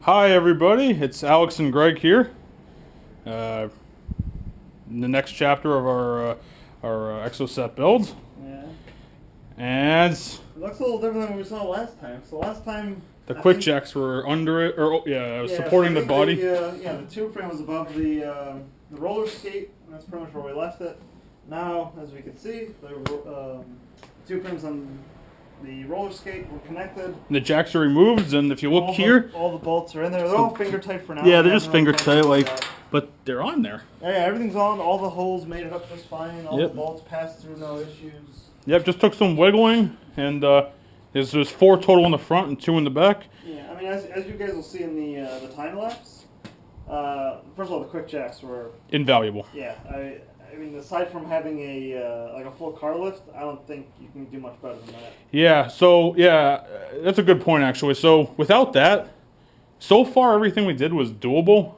Hi everybody, it's Alex and Greg here. Uh, in the next chapter of our Exocet build, Yeah. and It looks a little different than what we saw last time. So last time, the I think, quickjacks were under it, or yeah, supporting so the I think body. the tube frame was above the roller skate, and that's pretty much where we left it. Now, as we can see, the tube frames on the roller skate were connected. And the jacks are removed, and if you look here, All the bolts are in there. They're all finger tight for now. yeah, We they're just haven't really finger tight, done like, that. but they're on there. Yeah, everything's on. All the holes made it up just fine. All Yep. the bolts passed through, no issues. Yep, just took some wiggling, and there's 4 total in the front and 2 in the back. Yeah, I mean, as you guys will see in the time lapse, first of all, the quick jacks were, Invaluable. yeah. I mean, aside from having like a full car lift, I don't think you can do much better than that. Yeah, so, yeah, that's a good point, actually. So, without that, so far everything we did was doable.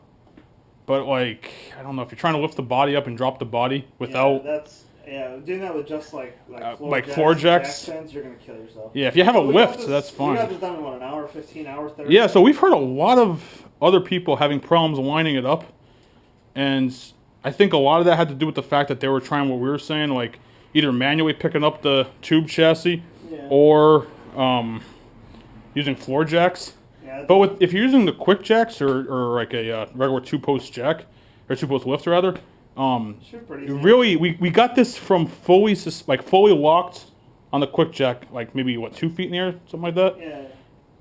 But, like, I don't know, if you're trying to lift the body up and drop the body without... Doing that with just like floor jacks? jack stands, you're gonna kill yourself. Yeah, if you have a lift, that's We fine. got this done in what, an hour, 15 hours, 30. Yeah, so we've heard a lot of other people having problems lining it up. And I think a lot of that had to do with the fact that they were trying what we were saying, like either manually picking up the tube chassis or using floor jacks. Yeah, But if you're using the quick jacks or like a regular 2-post jack, or 2-post lift rather, shoot pretty easy. really we got this from fully locked on the quick jack, like maybe 2 feet in the air, something like that, Yeah.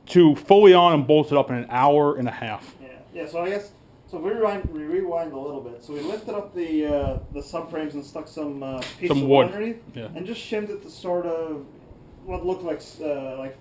to fully on and bolted up in an hour and a half. Yeah. So I guess we rewind a little bit. So we lifted up the subframes and stuck some pieces of wood underneath, and just shimmed it to sort of what looked like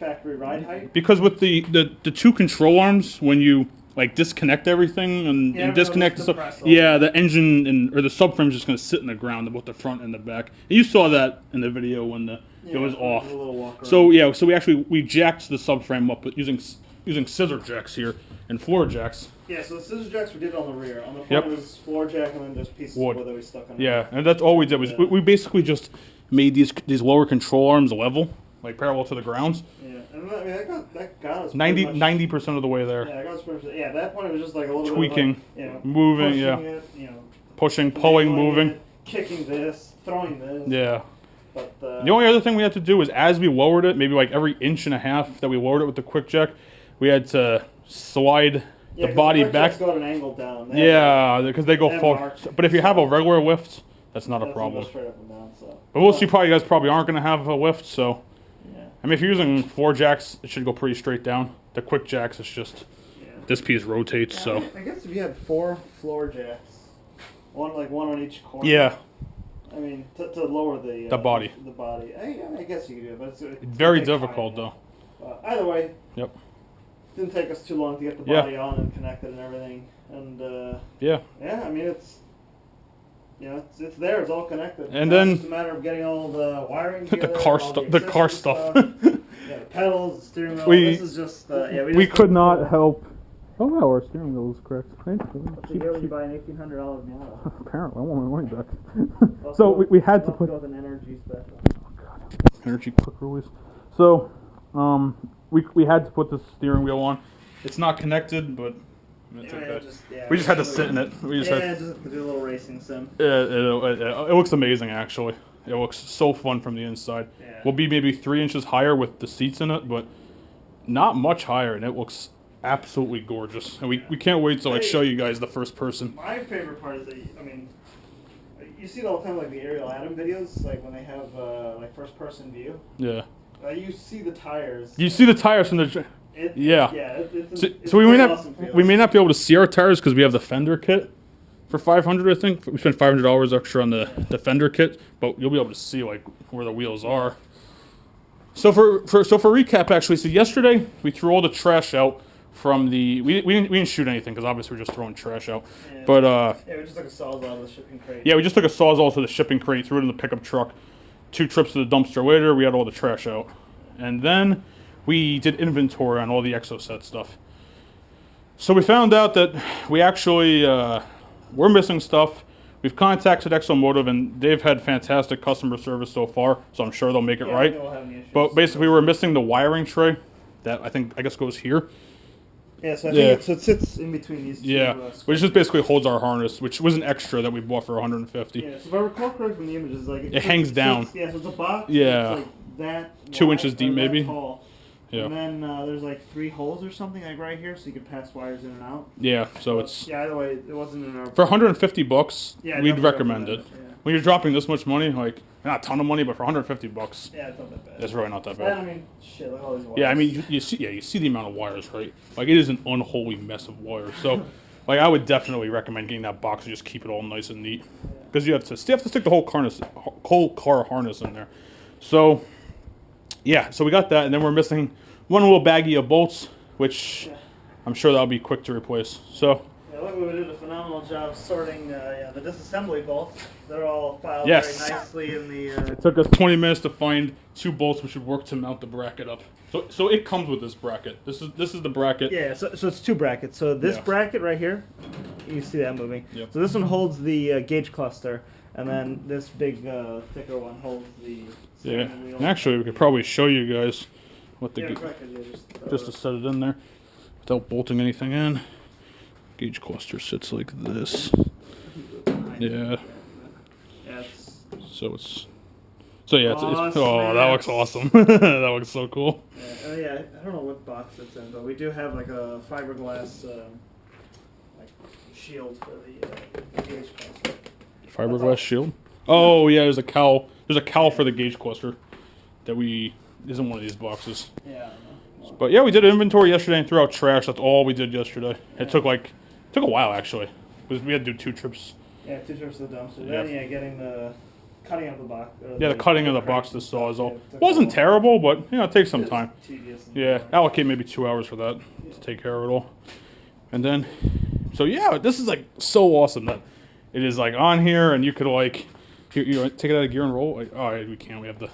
factory ride height. Because with the 2 control arms, when you like disconnect everything and disconnect the stuff, the engine or the subframe is just going to sit in the ground in both the front and the back. And you saw that in the video when it was off. A little walk So we jacked the subframe up using scissor jacks here and floor jacks. Yeah, so the scissor jacks we did on the rear. On the front it was floor jack and then just pieces of wood that we stuck on. Yeah, and that's all we did was we basically just made these lower control arms level, like parallel to the grounds. Yeah, and I mean that got us 90% of the way there. Yeah, that got us pretty much. Yeah, at that point it was just like a little tweaking, bit of like, moving, pushing, pulling, moving, kicking this, throwing this. Yeah. But the only other thing we had to do was as we lowered it, maybe like every inch and a half that we lowered it with the quick jack, we had to slide the body back. Go at an angle down. Because they go forward. But if you have a regular lift, that's not a problem. Straight up and down, so. But most of you guys probably aren't going to have a lift, so. Yeah. I mean, if you're using floor jacks, it should go pretty straight down. The quick jacks, it's just this piece rotates. Yeah, so. I guess if you had 4 floor jacks, one on each corner. Yeah. I mean, to lower the body. The body. I guess you could do it, but it's very difficult though. Either way. Yep. Didn't take us too long to get the body on and connected and everything, and yeah. I mean it's there, it's all connected. And then it's just a matter of getting all the wiring together, the car stuff. Yeah, the pedals, the steering wheel. This is just we could not help. Oh wow, our steering wheel is correct. What's the year when you buy an $1,800 Miata? Apparently, I want my money back. So we had to put with an energy special. Oh god, energy quick release. So we had to put the steering wheel on. It's not connected, but it's okay. We just had to sit in it. We just had to do a little racing sim. It looks amazing, actually. It looks so fun from the inside. Yeah. We'll be maybe 3 inches higher with the seats in it, but not much higher, and it looks absolutely gorgeous. And we can't wait to show you guys the first person. My favorite part is that you see it all the time, like the Ariel Atom videos, like when they have first person view. Yeah. You see the tires. You see the tires from the. It's so we may not be able to see our tires because we have the fender kit for $500. I think we spent $500 extra on the fender kit, but you'll be able to see like where the wheels are. So for recap, actually, so yesterday we threw all the trash out from the. We didn't shoot anything because obviously we're just throwing trash out. Yeah. But we just took a sawzall out of the shipping crate. Yeah, we just took a sawzall to the shipping crate, threw it in the pickup truck. 2 trips to the dumpster later, we had all the trash out, and then we did inventory on all the Exocet stuff. So we found out that we actually we're missing stuff. We've contacted Exomotive, and they've had fantastic customer service so far, so I'm sure they'll make it right. They won't have any issues. But basically, we were missing the wiring tray that I guess goes here. Yeah, so I think it sits in between these two. Yeah, which just basically holds our harness, which was an extra that we bought for 150. Yeah, so if I recall correctly from the images, like it hangs down. So it's a box. Yeah. It's like that 2 inches deep, maybe. Tall. Yeah. And then there's like 3 holes or something like right here, so you can pass wires in and out. Yeah, so it's... Yeah, either way, it wasn't in our... For 150 bucks, yeah, we'd recommend it. Yeah. When you're dropping this much money, like, not a ton of money, but for 150 bucks... Yeah, it's not that bad. It's really not that bad. I mean, shit, look at all these wires. Yeah, I mean, you see the amount of wires, right? Like, it is an unholy mess of wires. So, like, I would definitely recommend getting that box and just keep it all nice and neat. Because you have to stick the whole car harness in there. So, yeah, so we got that, and then we're missing one little baggie of bolts, which I'm sure that'll be quick to replace. So yeah, look, we did a phenomenal job sorting the disassembly bolts. They're all filed yes. very nicely in the... It took us 20 minutes to find 2 bolts which would work to mount the bracket up. So it comes with this bracket. This is the bracket. Yeah, so it's 2 brackets. So this bracket right here, you see that moving. Yep. So this one holds the gauge cluster, and then this big thicker one holds the... Yeah, and actually we could probably show you guys what the just to set it in there without bolting anything in. Gauge cluster sits like this. Yeah. So it's oh, that looks awesome. That looks so cool. Yeah, I don't know what box it's in, but we do have like a fiberglass like shield for the gauge cluster. Fiberglass shield? Oh yeah, there's a cowl. There's a cowl for the gauge cluster that isn't one of these boxes. Yeah. But yeah, we did inventory yesterday and threw out trash. That's all we did yesterday. Yeah. It took a while actually. Because we had to do 2 trips. Yeah, 2 trips to the dumpster. Then getting the cutting of the box. The cutting of the box, the sawzall. Wasn't terrible, but it takes some time. Yeah, allocate maybe 2 hours for that to take care of it all. And then, so yeah, this is like so awesome that it is like on here, and you could like, you take it out of gear and roll. Like, oh, we can't. We have the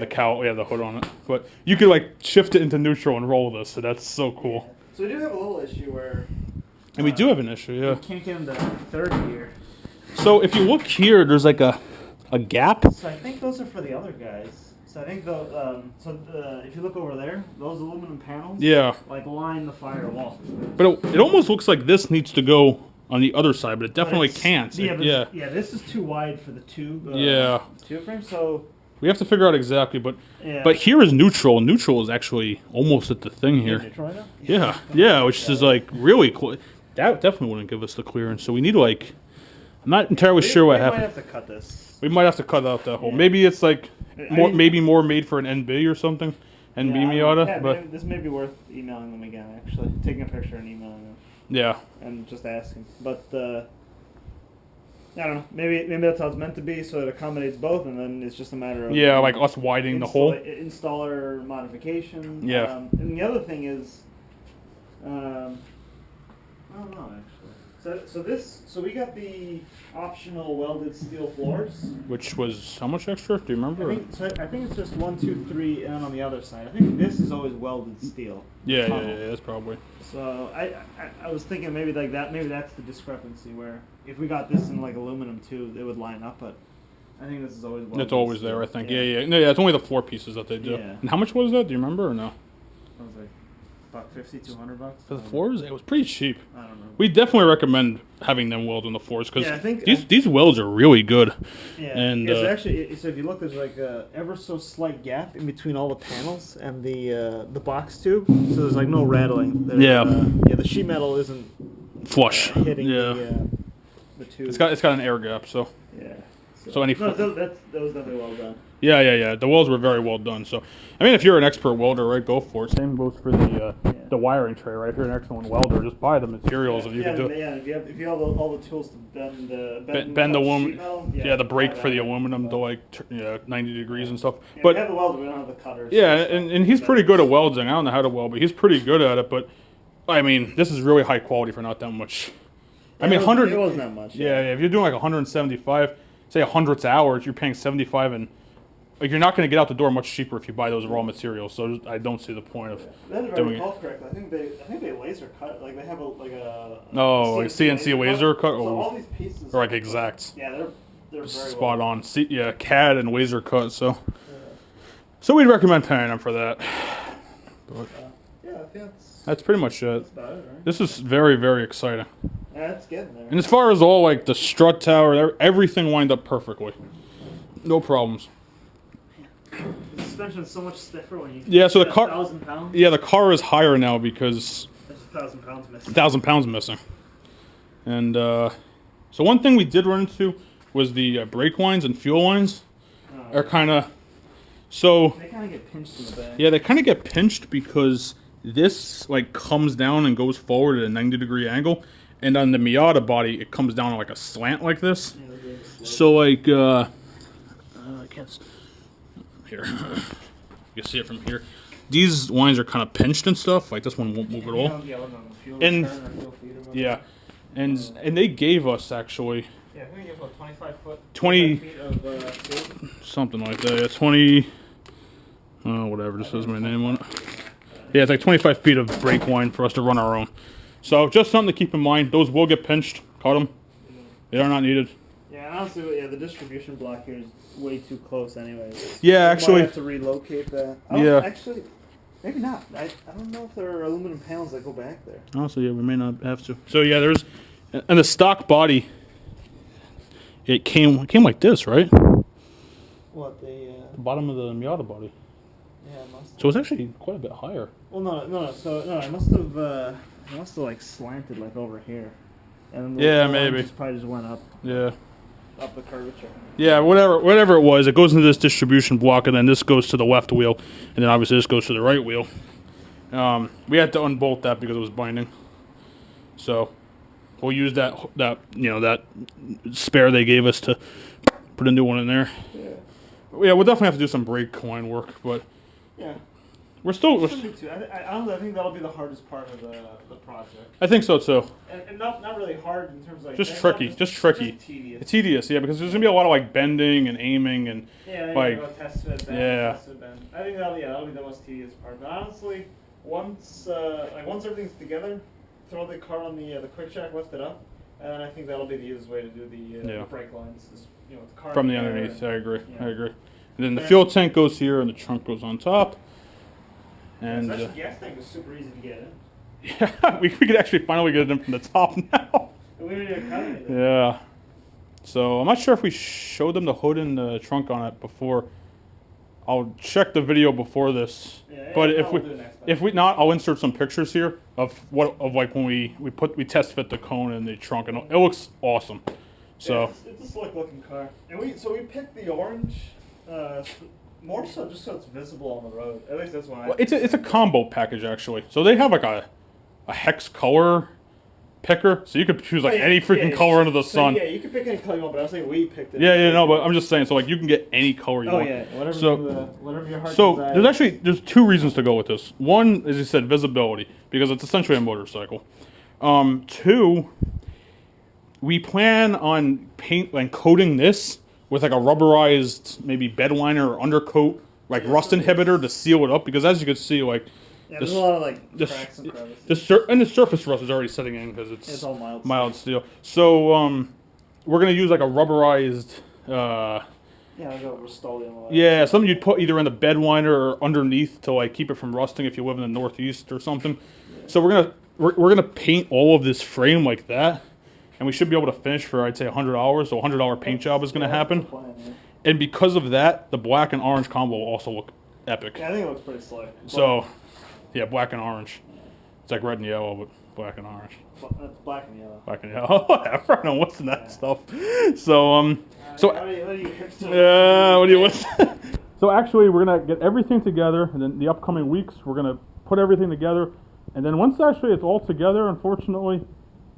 cowl. We have the hood on it, but you could like shift it into neutral and roll this. So that's so cool. Yeah. So we do have a little issue where. And we do have an issue, yeah. We can't get into third gear. So if you look here, there's like a gap. So I think those are for the other guys. So I think if you look over there, those aluminum panels. Yeah. Like line the firewall. But it almost looks like this needs to go on the other side, but it definitely can't. Yeah, this is too wide for the tube. Tube frame. So we have to figure out exactly, but here is neutral. Neutral is actually almost at the thing here. Neutral right now? Yeah, which is like really cool. That definitely wouldn't give us the clearance. So we need to like, I'm not entirely sure what happened. We might have to cut this. We might have to cut out that hole. Maybe it's like maybe more made for an NB or something. NB Miata. But this may be worth emailing them again. Actually, taking a picture and emailing them. Yeah. And just asking, but I don't know. Maybe that's how it's meant to be, so it accommodates both, and then it's just a matter of like us widening the hole. Installer modification. Yeah. And the other thing is, I don't know actually. So we got the optional welded steel floors. Which was how much extra? Do you remember? I think it's just 1, 2, 3, and on the other side. I think this is always welded steel. Yeah, that's probably. So I was thinking maybe like that. Maybe that's the discrepancy where if we got this in like aluminum too, it would line up. But I think this is always welded. It's always there. I think. Yeah. No, it's only the floor pieces that they do. Yeah. And how much was that? Do you remember or no? I was like $150, $200 for the floors. It was pretty cheap. I don't know. We definitely recommend having them weld on the floors because I think these welds are really good. Yeah, and it's actually so if you look, there's like a ever so slight gap in between all the panels and the box tube, so there's like no rattling. The sheet metal isn't flush hitting the tube. It's got an air gap, so yeah. So any that was definitely well done. Yeah. The welds were very well done. So, I mean, if you're an expert welder, right, go for it. Same goes for the wiring tray, right? If you're an excellent welder, just buy the materials and you can do it. Yeah, if you have all the tools to bend the aluminum. The brake for the aluminum to like 90 degrees and stuff. Yeah, but we have the welder, we don't have the cutters. Yeah, and he's pretty good at welding. I don't know how to weld, but he's pretty good at it. But I mean, this is really high quality for not that much. I mean, 100. It wasn't that much. Yeah, if you're doing like 175. Say 100 hours, you're paying 75, and like you're not going to get out the door much cheaper if you buy those raw materials. So I don't see the point of doing it. Correctly, I think they laser cut. Like they have a CNC laser cut. So all these pieces are like exact. Yeah, they're very spot on. CAD and laser cut. So we'd recommend paying them for that. But, Yeah, I think that's pretty much it. that's about it, right? This is very, very exciting. Yeah, it's getting there. And as far as all like the strut tower, everything lined up perfectly. No problems. The suspension's so much stiffer when you. Yeah, so the car. 1,000 pounds. Yeah, the car is higher now because There's 1,000 pounds missing. 1,000 pounds missing. And so one thing we did run into was the brake lines and fuel lines are kind of. So they kind of get pinched in the back. yeah, they kind of get pinched because this like comes down and goes forward at a 90-degree angle, and on the Miata body it comes down on like a slant like this. Yeah, so like I can't here. You can see it from here. These lines are kind of pinched and stuff. Like this one won't move at all. And yeah, and they gave us actually. Yeah, I think they gave us 25 foot. 20 feet of something like that. Yeah, 20. Oh, whatever. This says my name on it. Yeah, it's like 25 feet of brake line for us to run our own. So just something to keep in mind. Those will get pinched. Cut them. They are not needed. Yeah, and honestly, yeah, the distribution block here is way too close, anyways. Yeah, We actually. might have to relocate that. Yeah. Actually, maybe not. I don't know if there are aluminum panels that go back there. Also, yeah, we may not have to. So yeah, there's, and the stock body. It came like this, right? What the bottom of the Miata body. Yeah, it must. So it's actually quite a bit higher. Well, no. So no, it must have like slanted like over here, and the maybe. probably just went up. Yeah. Up the curvature. Yeah, whatever it was, it goes into this distribution block, and then this goes to the left wheel, and then obviously this goes to the right wheel. We had to unbolt that because it was binding. So we'll use that that spare they gave us to put a new one in there. Yeah. Yeah, we'll definitely have to do some brake line work, but yeah, we're still. I think that'll be the hardest part of the project. I think so too. And not really hard in terms of like just tricky. Just tedious. It's tedious, yeah, because there's gonna be a lot of like bending and aiming and like test fit bend, yeah. Test fit bend. I think that'll be the most tedious part. But honestly, once everything's together, throw the car on the quickjack, lift it up, and I think that'll be the easiest way to do the brake lines. Is, the car from the underneath. I agree. Yeah. I agree. And then the fuel tank goes here, and the trunk goes on top. And the gas tank is super easy to get in. Yeah, we could actually finally get it in from the top now. We need to cut it. Yeah. So I'm not sure if we showed them the hood and the trunk on it before. I'll check the video before this. Yeah, but we'll if we not, I'll insert some pictures here of like when we test fit the cone and the trunk, and it looks awesome. So yeah, it's a slick looking car, and we picked the orange, more so just so it's visible on the road. At least that's why. Well, it's a combo package actually. So they have like a hex color picker, so you could choose like any freaking color under the sun. Yeah, you can pick any color you want, but I was saying we picked it. Yeah, no, but I'm just saying, so like you can get any color you want. Oh yeah, whatever your heart desires. So there's two reasons to go with this. One, as you said, visibility, because it's essentially a motorcycle. Two, we plan on coating this with like a rubberized maybe bed liner or undercoat, like rust inhibitor to seal it up, because as you can see, like there's a lot of like cracks and crevices. The surface rust is already setting in because it's all mild steel. So we're gonna use like a rubberized. Like a Rust-Oleum. Yeah, something you'd put either in the bed liner or underneath to like keep it from rusting if you live in the Northeast or something. Yeah. So we're gonna paint all of this frame like that, and we should be able to finish for I'd say $100. So $100 paint job is gonna happen. Plan, yeah. And because of that, the black and orange combo will also look epic. Yeah, I think it looks pretty slick. So, yeah, black and orange. It's like red and yellow, but black and orange. It's black and yellow. Black and yellow. Whatever. I don't know what's in that stuff. So So actually, we're gonna get everything together, and then the upcoming weeks, we're gonna put everything together, and then once actually it's all together, unfortunately,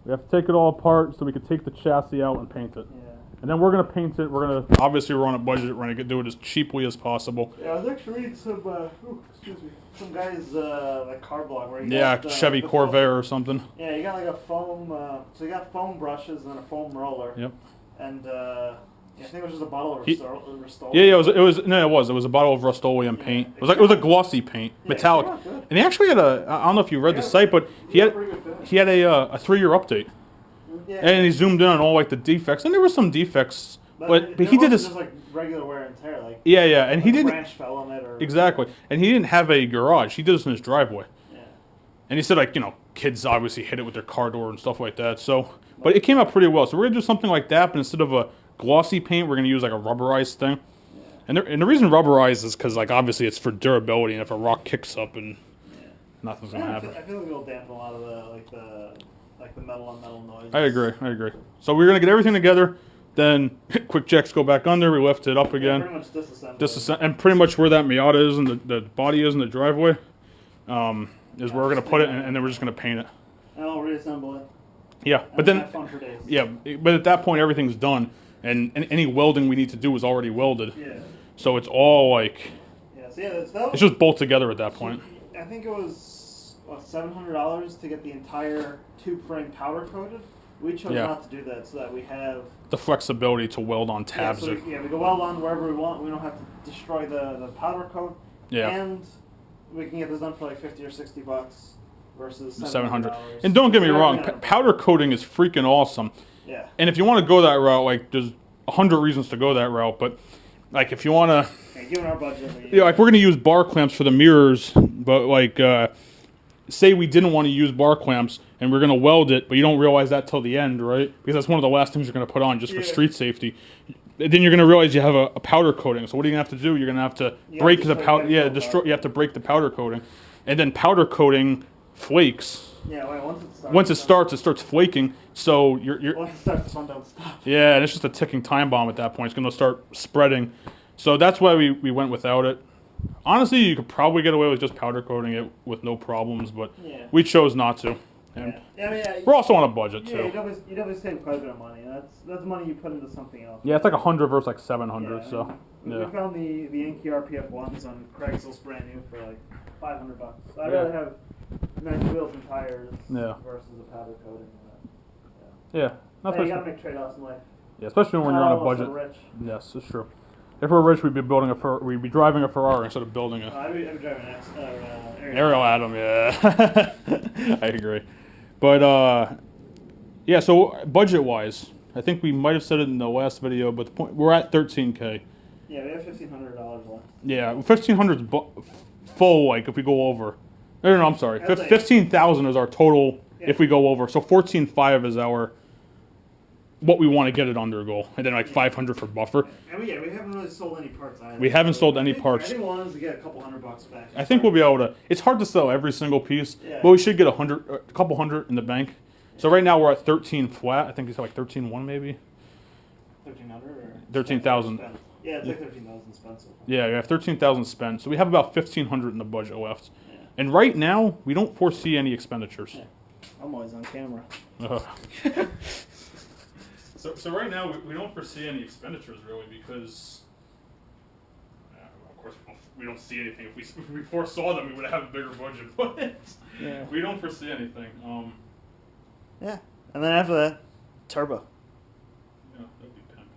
we have to take it all apart so we can take the chassis out and paint it. Yeah. And then we're gonna paint it. We're on a budget. We're gonna do it as cheaply as possible. Yeah, I was actually reading some guy's like car blog where he got Chevy Corvair or something. Yeah, you got like a foam. So you got foam brushes and a foam roller. Yep. And I think it was just a bottle of Rust-Oleum. Yeah, it was a bottle of Rust-Oleum paint. It was a glossy paint, metallic. And he actually had I don't know if you read the site, but he had a 3-year update. Yeah. And he zoomed in on all like the defects, and there were some defects, but he did this just like regular wear and tear, like and he didn't branch fell on it or exactly, and he didn't have a garage. He did this in his driveway. Yeah. And he said, like, kids obviously hit it with their car door and stuff like that. So, but it came out pretty well. So we're going to do something like that, but instead of a glossy paint, we're going to use like a rubberized thing. Yeah. And the reason rubberized is because, like, obviously it's for durability, and if a rock kicks up and nothing's going to happen. I feel like it'll dampen a lot of the metal on metal noise. I agree. So we're going to get everything together. Then quick jacks go back under. We lift it up again. Pretty much disassemble. And pretty much where that Miata is and the body is in the driveway is where we're going to put it, and then we're just going to paint it. And I'll reassemble it. Yeah, but then fun for days. Yeah, but at that point everything's done, and any welding we need to do is already welded. Yeah. So it's all like. Yeah. So it's just bolt together at that point. I think it was $700 to get the entire tube frame powder coated. We chose not to do that so that we have the flexibility to weld on tabs. We go weld on wherever we want. We don't have to destroy the powder coat. Yeah. And we can get this done for like $50 or $60 versus $700. And don't get me wrong, powder coating is freaking awesome. Yeah. And if you want to go that route, like there's 100 reasons to go that route, but like if you want to, given our budget, like we're going to use bar clamps for the mirrors, but like say we didn't want to use bar clamps and we're going to weld it, but you don't realize that till the end, right? Because that's one of the last things you're going to put on just for street safety. Then you're going to realize you have a powder coating. So what are you going to have to do? You're going to have to break the powder. Yeah, destroy. You have to break the powder coating, and then powder coating flakes. Yeah, once it starts, it starts flaking. So you're once it starts, the fun don't stop. Yeah, and it's just a ticking time bomb at that point. It's going to start spreading. So that's why we went without it. Honestly, you could probably get away with just powder coating it with no problems, but we chose not to. And we're also on a budget too. You definitely save quite a bit of money. That's money you put into something else. Yeah, it's like 100 versus like 700. So we found the Yankee RPF ones on Craigslist brand new for like $500. So I'd rather have nice wheels and tires versus a powder coating. Yeah, you gotta make trade-offs in life. Yeah, especially when you're on a budget. Rich. Yes, it's true. If we're rich, we'd be driving a Ferrari instead of building a. I'd be driving an Aerial Atom. Yeah, I agree. But so budget-wise, I think we might have said it in the last video, but the point we're at $13K. Yeah, we have $1,500 left. Yeah, 1,500 is full. Like if we go over. No, I'm sorry. 15,000 is our total if we go over. So 14.5 is our. What we want to get it under goal, and then like 500 for buffer. And we haven't really sold any parts either. We haven't sold any parts. I think one is to get a couple $100 back. I think we'll be able to. It's hard to sell every single piece, but we should get a couple hundred in the bank. So right now we're at 13 flat. I think it's like 13.1 maybe. 1,300 or 13,000. Yeah, it's like 13,000 spent so far. Yeah, we have 13,000 spent, so we have about 1,500 in the budget left. Yeah. And right now we don't foresee any expenditures. Yeah. I'm always on camera. So right now we don't foresee any expenditures really because, of course, we don't see anything. If we foresaw them, we would have a bigger budget, but we don't foresee anything. Yeah, and then after that, turbo. Yeah, that'd be pimp.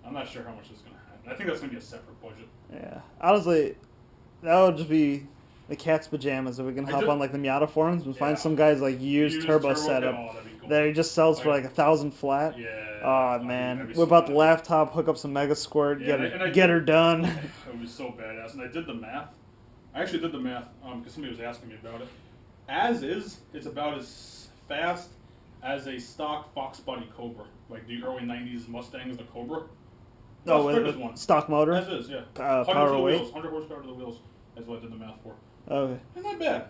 I'm not sure how much is going to happen. I think that's going to be a separate budget. Yeah, honestly, that would just be the cat's pajamas if we can hop on like the Miata forums and find some guys like used turbo setup. That he just sells for like 1,000 flat. Yeah. Oh man, whip out the laptop, hook up some Mega Squirt, get her done. It was so badass, and I did the math. I actually did the math because somebody was asking me about it. As is, it's about as fast as a stock Fox body Cobra, like the early '90s Mustangs, the Cobra. Oh, with one. Stock motor. As is, yeah. Power weight. 100 horsepower to the wheels. That's what I did the math for. Okay. It's not bad.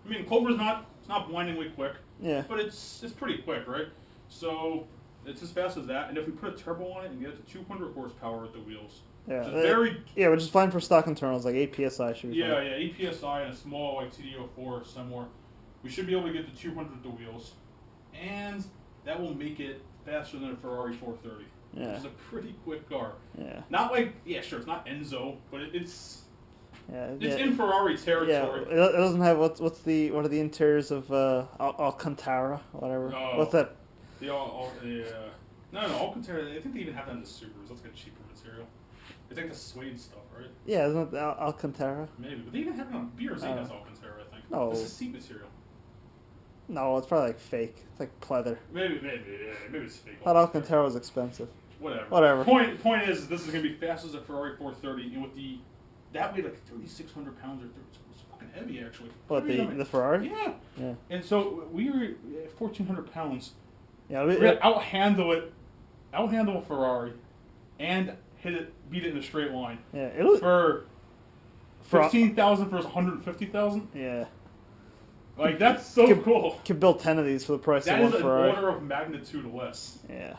I mean, Cobra's not blindingly quick. Yeah. But it's pretty quick, right? So it's as fast as that. And if we put a turbo on it and get it to 200 horsepower at the wheels, which is fine for stock internals, like 8 psi should be fine. Yeah, 8 psi and a small like TD04 or somewhere, we should be able to get to 200 at the wheels, and that will make it faster than a Ferrari 430. Yeah. Which is a pretty quick car. Yeah. Not like sure, it's not Enzo, but it's. Yeah, it's in Ferrari territory. Yeah, it doesn't have what are the interiors of Alcantara, whatever. What's that? No, Alcantara. I think they even have that in the Subarus. That's like a cheaper material. It's like the suede stuff, right? Yeah, isn't it Alcantara? Maybe, but they even have it on BRZ. That's Alcantara, I think. No, this is seat material. No, it's probably like fake. It's like pleather. Maybe it's fake. I thought Alcantara was expensive. Whatever. Point is, this is gonna be fast as a Ferrari 430, and with that weighed like 3,600 pounds or fucking heavy, actually. What, the Ferrari? Yeah. Yeah. And so we were at 1,400 pounds. Yeah, we had to outhandle a Ferrari, and beat it in a straight line. Yeah, it was for 15,000 versus 150,000. Yeah. Like, that's so cool. Could build 10 of these for the price of one Ferrari. That is an order of magnitude less. Yeah.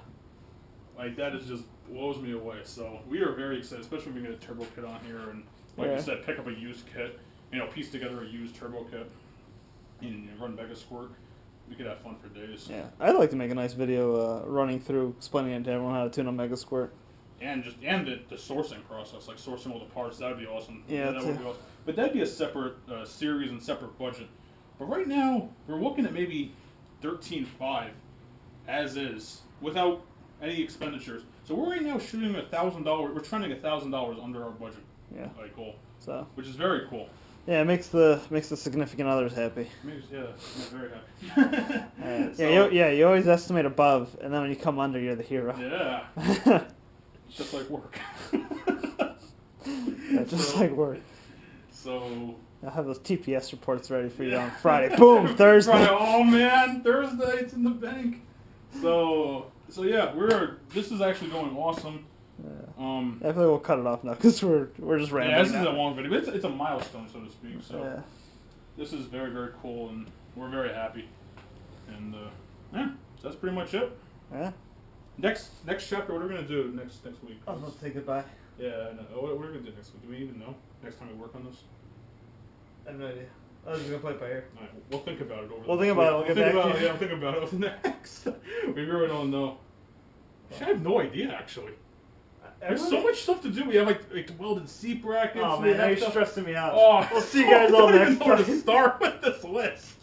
Like, that is just blows me away. So we are very excited, especially when we get a turbo kit on here, and like you said, pick up a used kit. Piece together a used turbo kit and run Mega Squirt. We could have fun for days. Yeah, I'd like to make a nice video running through, explaining to everyone how to tune a Mega Squirt. And the sourcing process, like sourcing all the parts, that would be awesome. Yeah, that would be awesome. But that'd be a separate series and separate budget. But right now, we're looking at maybe $13,500 as is, without any expenditures. So we're right now shooting $1,000. We're trending $1,000 under our budget. Yeah. Like goal. So. Which is very cool. Yeah, it makes the significant others happy. Makes very happy. You always estimate above, and then when you come under, you're the hero. Yeah. It's just like work. Yeah, just like work. So. I'll have those TPS reports ready for you on Friday. Boom, Thursday. Friday. Oh man, Thursday, it's in the bank. So yeah, this is actually going awesome. Yeah. Definitely we'll cut it off now because we're just rambling. Yeah, this is a long video, but it's a milestone, so to speak. So yeah. This is very, very cool, and we're very happy. And so that's pretty much it. Yeah. Next chapter, what are we gonna do next week? I was about to say goodbye. Yeah, I know. What are we gonna do next week? Do we even know? Next time we work on this? I have no idea. I was gonna play it by ear. Alright, we'll think about it over. We'll think about it. We'll get back to you. Yeah, I'll think about it next. We really don't know. I have no idea, actually. There's so much stuff to do. We have like welded seat brackets. Oh man, now you're stressing me out. Oh, we'll see you guys all next time. Start with this list.